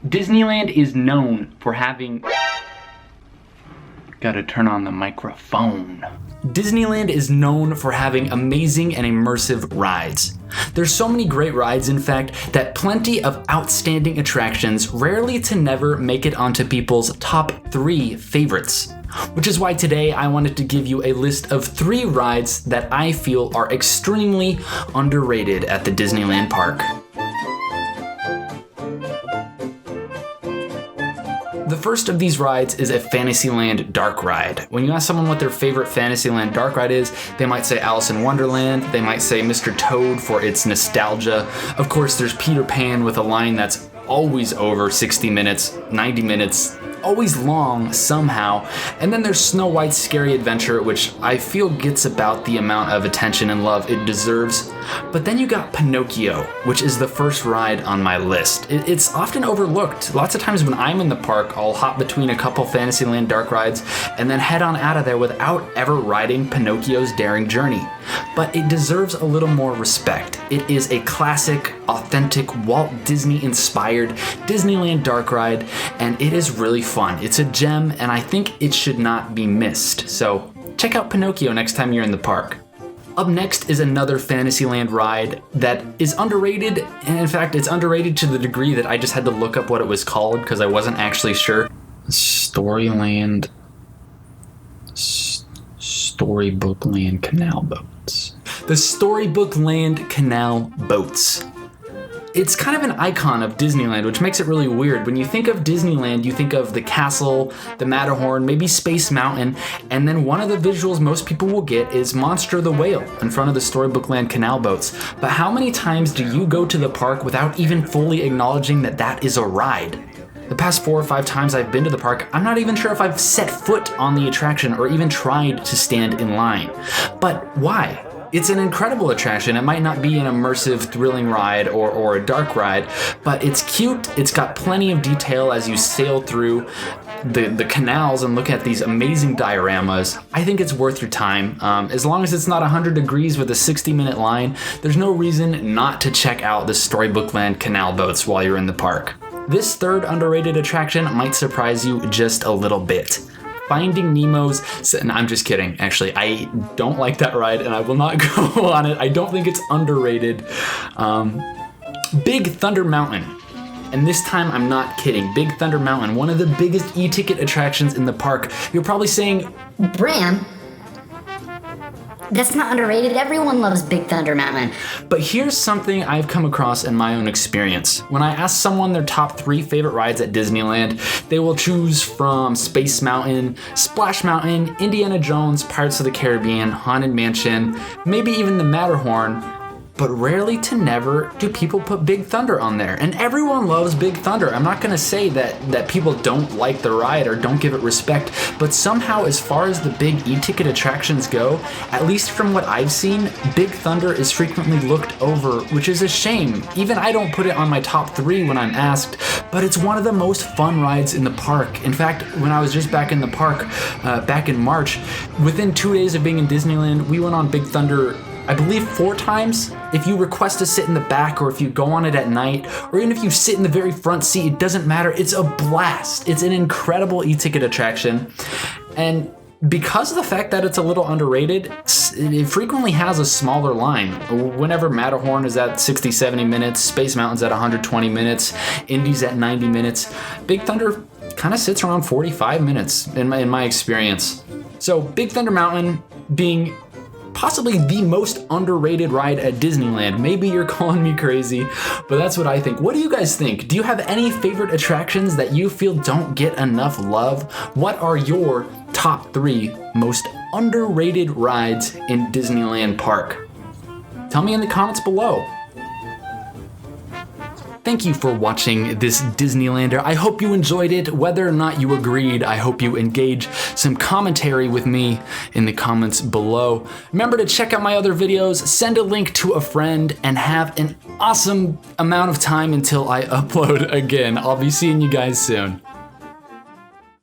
Disneyland is known for having... Gotta turn on the microphone. Disneyland is known for having amazing and immersive rides. There's so many great rides, in fact, that plenty of outstanding attractions rarely to never make it onto people's top 3 favorites. Which is why today I wanted to give you a list of 3 rides that I feel are extremely underrated at the Disneyland park. The first of these rides is a Fantasyland dark ride. When you ask someone what their favorite Fantasyland dark ride is, they might say Alice in Wonderland, they might say Mr. Toad for its nostalgia. Of course, there's Peter Pan with a line that's always over 60 minutes, 90 minutes, always long somehow. And then there's Snow White's Scary Adventure, which I feel gets about the amount of attention and love it deserves. But then you got Pinocchio, which is the first ride on my list. It's often overlooked. Lots of times when I'm in the park, I'll hop between a couple Fantasyland dark rides and then head on out of there without ever riding Pinocchio's Daring Journey. But it deserves a little more respect. It is a classic, authentic, Walt Disney-inspired Disneyland dark ride, and it is really fun. It's a gem, and I think it should not be missed. So check out Pinocchio next time you're in the park. Up next is another Fantasyland ride that is underrated, and in fact, it's underrated to the degree that I just had to look up what it was called because I wasn't actually sure. Storybookland Canal Boats. The Storybookland Canal Boats. It's kind of an icon of Disneyland, which makes it really weird. When you think of Disneyland, you think of the castle, the Matterhorn, maybe Space Mountain, and then one of the visuals most people will get is Monster the Whale in front of the Storybookland Canal Boats. But how many times do you go to the park without even fully acknowledging that that is a ride? The past 4 or 5 times I've been to the park, I'm not even sure if I've set foot on the attraction or even tried to stand in line. But why? It's an incredible attraction. It might not be an immersive, thrilling ride or a dark ride, but it's cute. It's got plenty of detail as you sail through the canals and look at these amazing dioramas. I think it's worth your time. As long as it's not 100 degrees with a 60-minute line, there's no reason not to check out the Storybookland Canal Boats while you're in the park. This third underrated attraction might surprise you just a little bit. Finding Nemo's... No, I'm just kidding, actually. I don't like that ride, and I will not go on it. I don't think it's underrated. Big Thunder Mountain. And this time, I'm not kidding. Big Thunder Mountain, one of the biggest e-ticket attractions in the park. You're probably saying... Bram? That's not underrated. Everyone loves Big Thunder Mountain. But here's something I've come across in my own experience. When I ask someone their top 3 favorite rides at Disneyland, they will choose from Space Mountain, Splash Mountain, Indiana Jones, Pirates of the Caribbean, Haunted Mansion, maybe even the Matterhorn. But rarely to never do people put Big Thunder on there. And everyone loves Big Thunder. I'm not gonna say that people don't like the ride or don't give it respect, but somehow as far as the big e-ticket attractions go, at least from what I've seen, Big Thunder is frequently looked over, which is a shame. Even I don't put it on my top 3 when I'm asked, but it's one of the most fun rides in the park. In fact, when I was just back in the park, back in March, within 2 days of being in Disneyland, we went on Big Thunder I believe 4 times. If you request to sit in the back or if you go on it at night, or even if you sit in the very front seat, it doesn't matter. It's a blast. It's an incredible e-ticket attraction. And because of the fact that it's a little underrated, it frequently has a smaller line. Whenever Matterhorn is at 60, 70 minutes, Space Mountain's at 120 minutes, Indy's at 90 minutes, Big Thunder kind of sits around 45 minutes in my experience. So Big Thunder Mountain being possibly the most underrated ride at Disneyland. Maybe you're calling me crazy, but that's what I think. What do you guys think? Do you have any favorite attractions that you feel don't get enough love? What are your top 3 most underrated rides in Disneyland Park? Tell me in the comments below. Thank you for watching this Disneylander. I hope you enjoyed it. Whether or not you agreed, I hope you engage some commentary with me in the comments below. Remember to check out my other videos, send a link to a friend, and have an awesome amount of time until I upload again. I'll be seeing you guys soon.